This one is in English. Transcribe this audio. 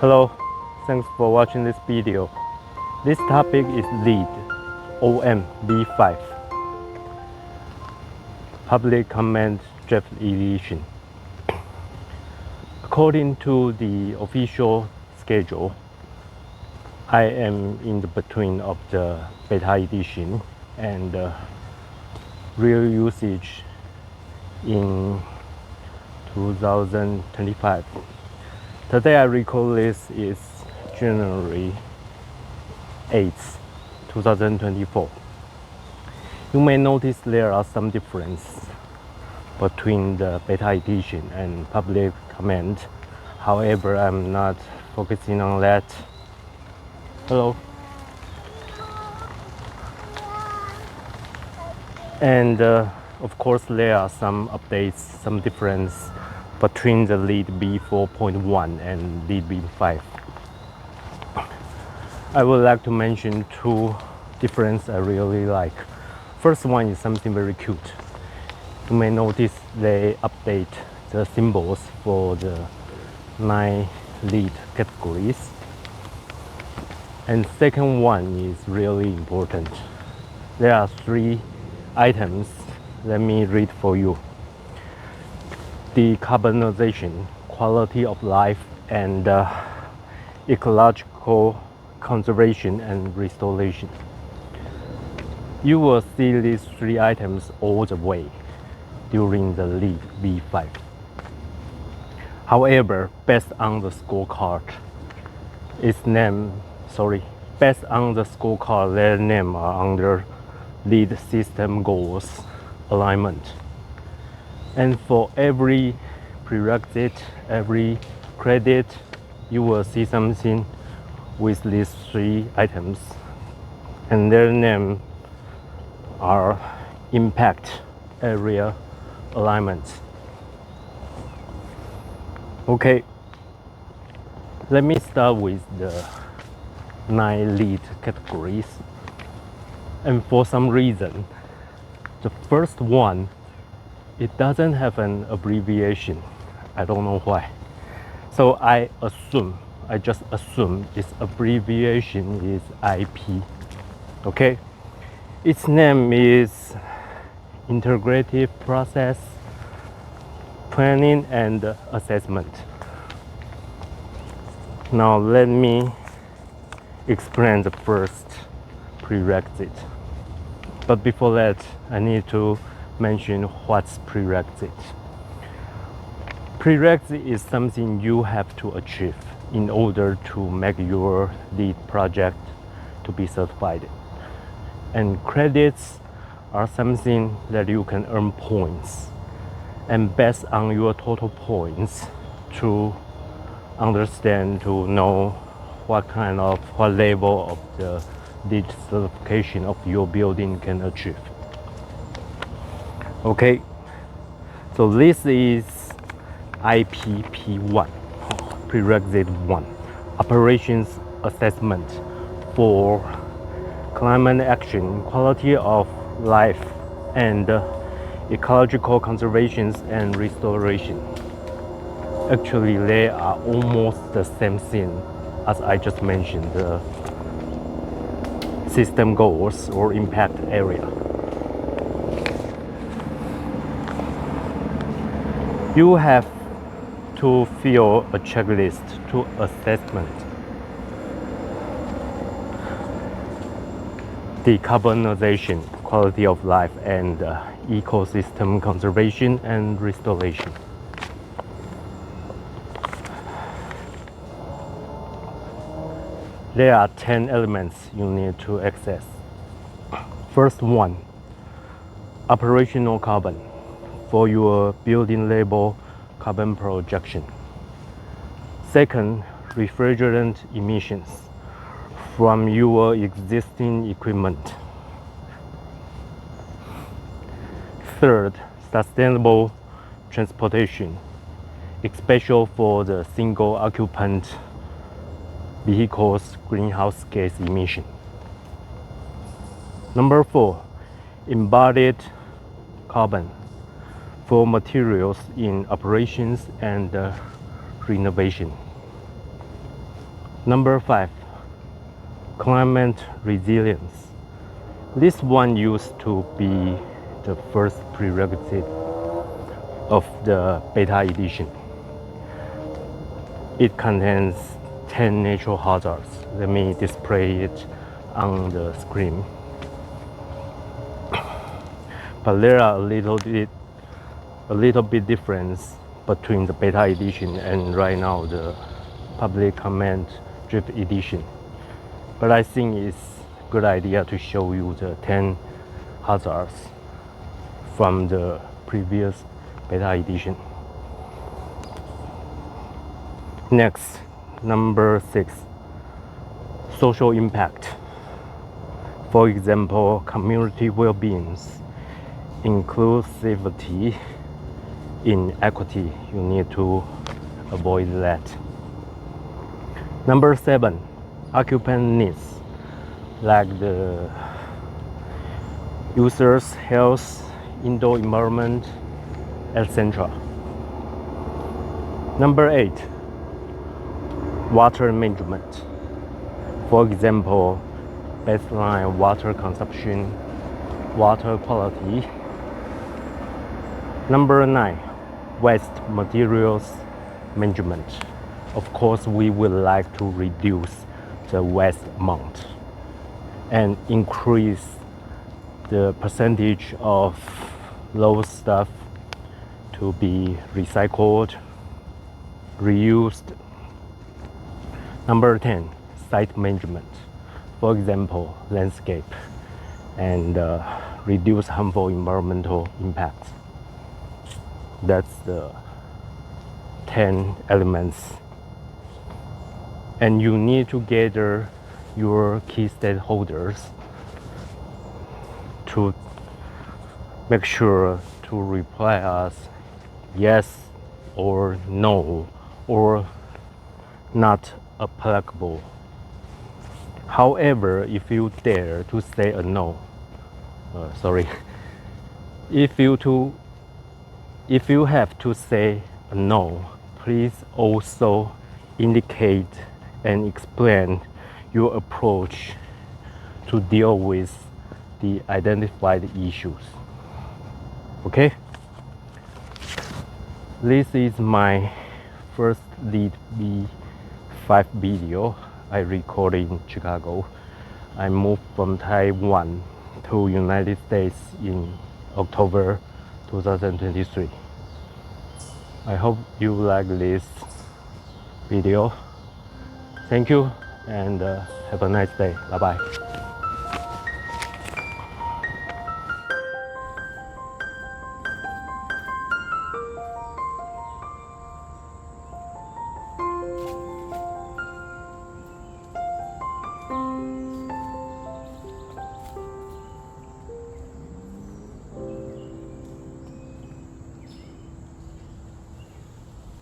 Hello, thanks for watching this video. This topic is LEED OMB5 Public Comment Draft Edition. According to the official schedule, I am in the between of the beta edition and real usage in 2025. Today I record this is January 8th, 2024. You may notice there are some difference between the beta edition and public comment. However, I'm not focusing on that. Hello. And of course, there are some updates, some difference between the LEED B4.1 and LEED B5. I would like to mention two differences I really like. First one is something very cute. You may notice they update the symbols for the 9 LEED categories. And second one is really important. There are 3 items. Let me read for you. Decarbonization, quality of life, and ecological conservation and restoration. You will see these 3 items all the way during the LEED B5. However, based on the scorecard, their name are under LEED system goals alignment. And for every prerequisite, every credit, you will see something with these 3 items, and their name are impact area alignment. Okay, let me start with the 9 LEED categories. And for some reason, the first one, it doesn't have an abbreviation. I don't know why. So I just assume its abbreviation is IP. Okay? Its name is Integrative Process Planning and Assessment. Now let me explain the first prerequisite. But before that, I need to mention what's prerequisite. Prerequisite is something you have to achieve in order to make your LEED project to be certified. And credits are something that you can earn points, and based on your total points to understand, to know what level of the LEED certification of your building can achieve. Okay, so this is IPP1, prerequisite 1, operations assessment for climate action, quality of life, and ecological conservation and restoration. Actually, they are almost the same thing as I just mentioned, the system goals or impact area. You have to fill a checklist to assessment decarbonization, quality of life, and ecosystem conservation and restoration. There are 10 elements you need to access. First one, operational carbon for your building label carbon projection. Second, refrigerant emissions from your existing equipment. Third, sustainable transportation, especially for the single occupant vehicles' greenhouse gas emission. Number 4, embodied carbon for materials in operations and renovation. Number 5, climate resilience. This one used to be the first prerequisite of the beta edition. It contains 10 natural hazards. Let me display it on the screen. But there are a little bit difference between the beta edition and right now the public comment drift edition. But I think it's a good idea to show you the 10 hazards from the previous beta edition. Next, number 6, social impact. For example, community well-being, inclusivity, inequity. You need to avoid that. Number 7, occupant needs, like the user's health, indoor environment, etc. Number 8, water management. For example, baseline water consumption, water quality. Number 9, waste materials management. Of course, we would like to reduce the waste amount and increase the percentage of those stuff to be recycled, reused. Number 10, site management. For example, landscape and reduce harmful environmental impacts. That's the 10 elements. And you need to gather your key stakeholders to make sure to reply us yes or no or not applicable. However, if you dare to say a no, if you have to say a no, please also indicate and explain your approach to deal with the identified issues. Okay? This is my first LEED V5 video I recorded in Chicago. I moved from Taiwan to United States in October 2023. I hope you like this video. Thank you and have a nice day. Bye bye.